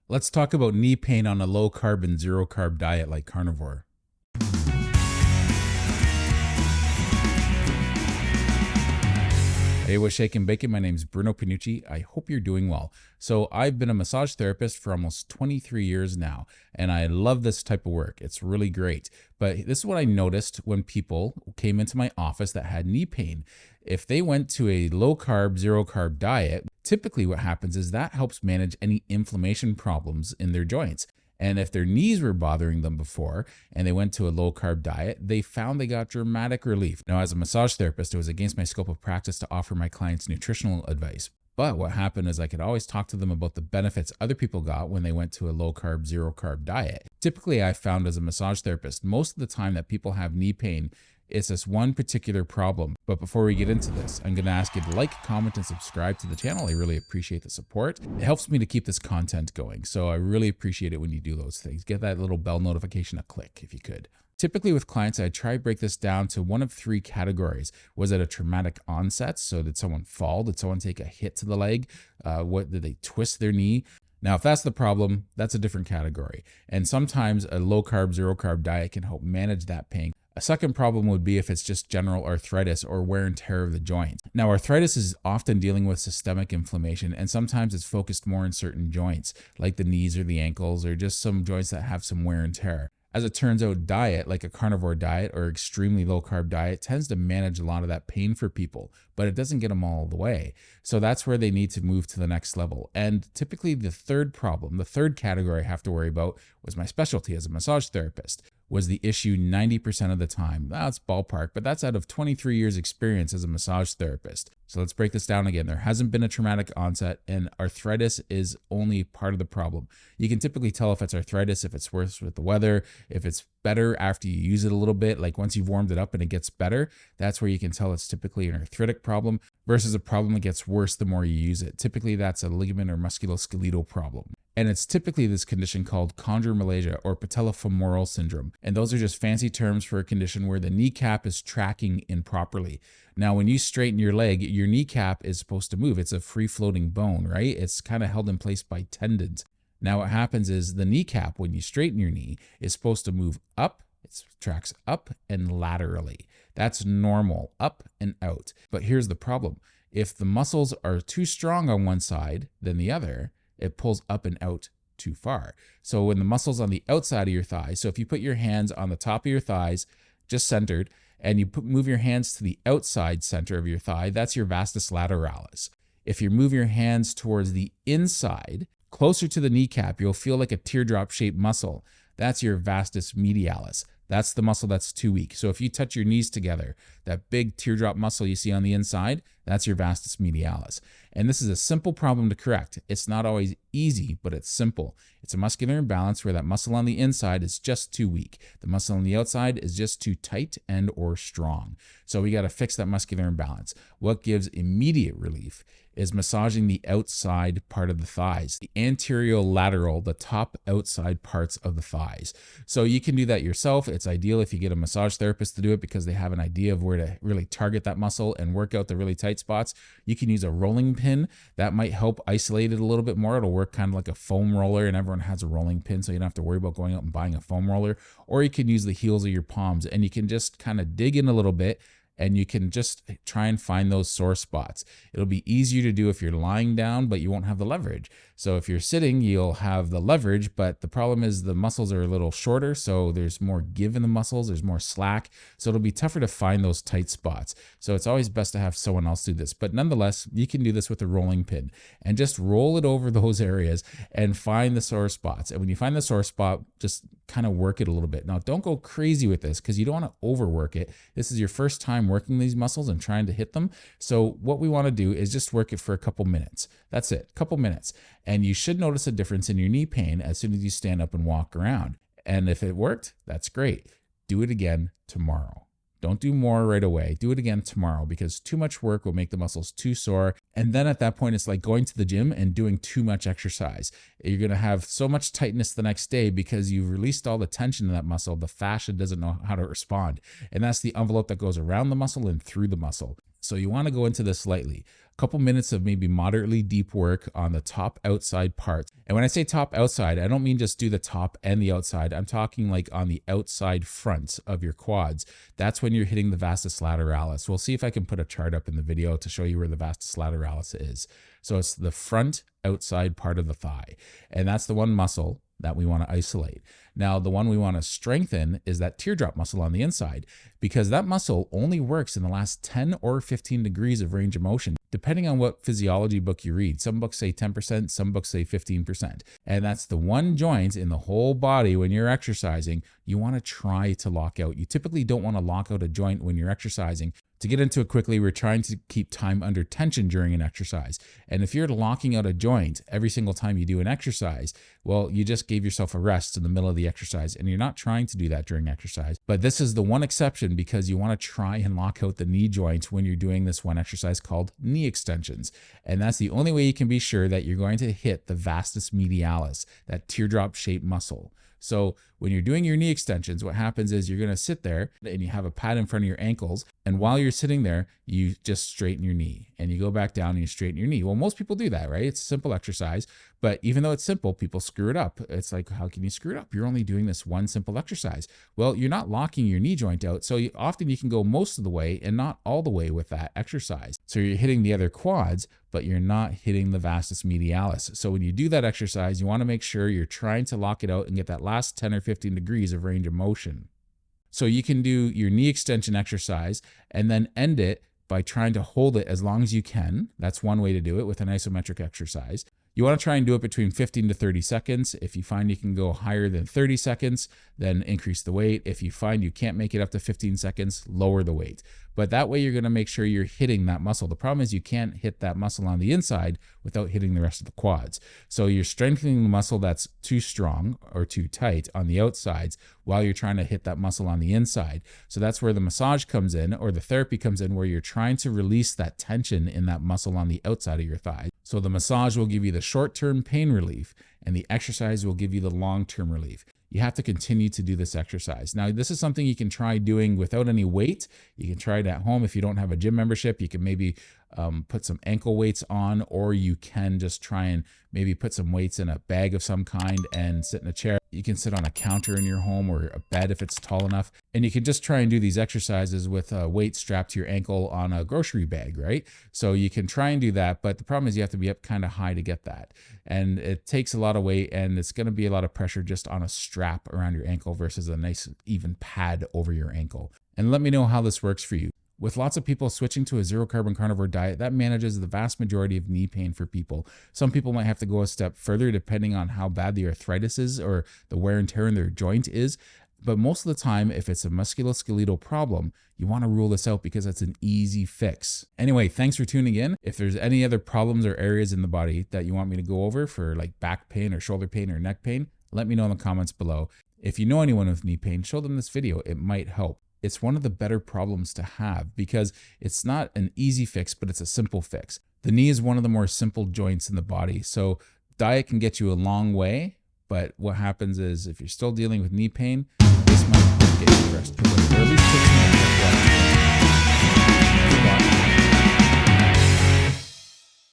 Let's talk about knee pain on a low carb and zero carb diet like carnivore. Hey, what's shaking bacon? My name is Bruno Pinucci. I hope you're doing well. So I've been a massage therapist for almost 23 years now, and I love this type of work. It's really great. But this is what I noticed when people came into my office that had knee pain. If they went to a low carb, zero carb diet, typically what happens is that helps manage any inflammation problems in their joints. And if their knees were bothering them before and they went to a low carb diet, they found they got dramatic relief. Now, as a massage therapist, it was against my scope of practice to offer my clients nutritional advice. But what happened is I could always talk to them about the benefits other people got when they went to a low carb, zero carb diet. Typically, I found as a massage therapist, most of the time that people have knee pain, it's this one particular problem. But before we get into this, I'm going to ask you to like, comment, and subscribe to the channel. I really appreciate the support. It helps me to keep this content going. So I really appreciate it when you do those things. Get that little bell notification a click if you could. Typically with clients, I try to break this down to one of three categories. Was it a traumatic onset? So did someone fall? Did someone take a hit to the leg? What did they twist their knee? Now, if that's the problem, that's a different category. And sometimes a low carb, zero carb diet can help manage that pain. A second problem would be if it's just general arthritis or wear and tear of the joints. Now, arthritis is often dealing with systemic inflammation, and sometimes it's focused more in certain joints, like the knees or the ankles, or just some joints that have some wear and tear. As it turns out, diet, like a carnivore diet or extremely low carb diet, tends to manage a lot of that pain for people, but it doesn't get them all the way. So that's where they need to move to the next level. And typically the third problem, the third category I have to worry about, was my specialty as a massage therapist. Was the issue 90% of the time. That's ballpark, but that's out of 23 years experience as a massage therapist. So let's break this down again. There hasn't been a traumatic onset, and arthritis is only part of the problem. You can typically tell if it's arthritis, if it's worse with the weather, if it's better after you use it a little bit, like once you've warmed it up and it gets better, that's where you can tell it's typically an arthritic problem versus a problem that gets worse the more you use it. Typically that's a ligament or musculoskeletal problem. And it's typically this condition called chondromalacia or patellofemoral syndrome. And those are just fancy terms for a condition where the kneecap is tracking improperly. Now, when you straighten your leg, your kneecap is supposed to move. It's a free-floating bone, right? It's kind of held in place by tendons. Now, what happens is the kneecap, when you straighten your knee, is supposed to move up. It tracks up and laterally. That's normal, up and out. But here's the problem. If the muscles are too strong on one side than the other, it pulls up and out too far. So when the muscles on the outside of your thighs, so if you put your hands on the top of your thighs, just centered, and you move your hands to the outside center of your thigh, that's your vastus lateralis. If you move your hands towards the inside, closer to the kneecap, you'll feel like a teardrop-shaped muscle. That's your vastus medialis. That's the muscle that's too weak. So if you touch your knees together, that big teardrop muscle you see on the inside, that's your vastus medialis. And this is a simple problem to correct. It's not always easy, but it's simple. It's a muscular imbalance where that muscle on the inside is just too weak. The muscle on the outside is just too tight and or strong. So we got to fix that muscular imbalance. What gives immediate relief is massaging the outside part of the thighs, the anterior lateral, the top outside parts of the thighs. So you can do that yourself. It's ideal if you get a massage therapist to do it because they have an idea of where to really target that muscle and work out the really tight spots. You can use a rolling pin. That might help isolate it a little bit more. It'll work kind of like a foam roller, and everyone has a rolling pin, so you don't have to worry about going out and buying a foam roller. Or you can use the heels of your palms, and you can just kind of dig in a little bit, and you can just try and find those sore spots. It'll be easier to do if you're lying down, but you won't have the leverage. So if you're sitting, you'll have the leverage, but the problem is the muscles are a little shorter, so there's more give in the muscles, there's more slack, so it'll be tougher to find those tight spots. So it's always best to have someone else do this, but nonetheless, you can do this with a rolling pin and just roll it over those areas and find the sore spots. And when you find the sore spot, just kind of work it a little bit. Now, don't go crazy with this because you don't want to overwork it. This is your first time working these muscles and trying to hit them. So what we want to do is just work it for a couple minutes. That's it, a couple minutes. And you should notice a difference in your knee pain as soon as you stand up and walk around. And if it worked, that's great. Do it again tomorrow. Don't do more right away. Do it again tomorrow because too much work will make the muscles too sore. And then at that point, it's like going to the gym and doing too much exercise. You're going to have so much tightness the next day because you've released all the tension in that muscle. The fascia doesn't know how to respond. And that's the envelope that goes around the muscle and through the muscle. So you want to go into this lightly. A couple minutes of maybe moderately deep work on the top outside parts. And when I say top outside, I don't mean just do the top and the outside. I'm talking like on the outside front of your quads. That's when you're hitting the vastus lateralis. We'll see if I can put a chart up in the video to show you where the vastus lateralis is. So it's the front outside part of the thigh. And that's the one muscle that we want to isolate. Now, the one we want to strengthen is that teardrop muscle on the inside, because that muscle only works in the last 10 or 15 degrees of range of motion, depending on what physiology book you read. Some books say 10%, some books say 15%. And that's the one joint in the whole body when you're exercising, you want to try to lock out. You typically don't want to lock out a joint when you're exercising. To get into it quickly, we're trying to keep time under tension during an exercise. And if you're locking out a joint every single time you do an exercise, well, you just gave yourself a rest in the middle of the exercise, and you're not trying to do that during exercise. But this is the one exception, because you want to try and lock out the knee joint when you're doing this one exercise called knee extensions. And that's the only way you can be sure that you're going to hit the vastus medialis, that teardrop shaped muscle. So when you're doing your knee extensions, what happens is you're going to sit there and you have a pad in front of your ankles. And while you're sitting there, you just straighten your knee and you go back down and you straighten your knee. Well, most people do that, right? It's a simple exercise, but even though it's simple, people screw it up. It's like, how can you screw it up? You're only doing this one simple exercise. Well, you're not locking your knee joint out. So often you can go most of the way and not all the way with that exercise. So you're hitting the other quads, but you're not hitting the vastus medialis. So when you do that exercise, you want to make sure you're trying to lock it out and get that last 10 or 15 degrees of range of motion. So you can do your knee extension exercise and then end it by trying to hold it as long as you can. That's one way to do it with an isometric exercise. You want to try and do it between 15 to 30 seconds. If you find you can go higher than 30 seconds, then increase the weight. If you find you can't make it up to 15 seconds, lower the weight. But that way you're going to make sure you're hitting that muscle. The problem is you can't hit that muscle on the inside without hitting the rest of the quads. So you're strengthening the muscle that's too strong or too tight on the outsides while you're trying to hit that muscle on the inside. So that's where the massage comes in, or the therapy comes in, where you're trying to release that tension in that muscle on the outside of your thigh. So the massage will give you the short-term pain relief, and the exercise will give you the long-term relief. You have to continue to do this exercise. Now, this is something you can try doing without any weight. You can try it at home. If you don't have a gym membership, you can maybe put some ankle weights on, or you can just try and maybe put some weights in a bag of some kind and sit in a chair. You can sit on a counter in your home or a bed if it's tall enough. And you can just try and do these exercises with a weight strapped to your ankle on a grocery bag, right? So you can try and do that, but the problem is you have to be up kind of high to get that. And it takes a lot of weight, and it's going to be a lot of pressure just on a strap around your ankle versus a nice even pad over your ankle. And let me know how this works for you. With lots of people switching to a zero-carb and carnivore diet, that manages the vast majority of knee pain for people. Some people might have to go a step further depending on how bad the arthritis is or the wear and tear in their joint is. But most of the time, if it's a musculoskeletal problem, you want to rule this out because it's an easy fix. Anyway, thanks for tuning in. If there's any other problems or areas in the body that you want me to go over for like back pain or shoulder pain or neck pain, let me know in the comments below. If you know anyone with knee pain, show them this video. It might help. It's one of the better problems to have because it's not an easy fix, but it's a simple fix. The knee is one of the more simple joints in the body. So diet can get you a long way, but what happens is if you're still dealing with knee pain, this might get you first. Or at least 6 minutes of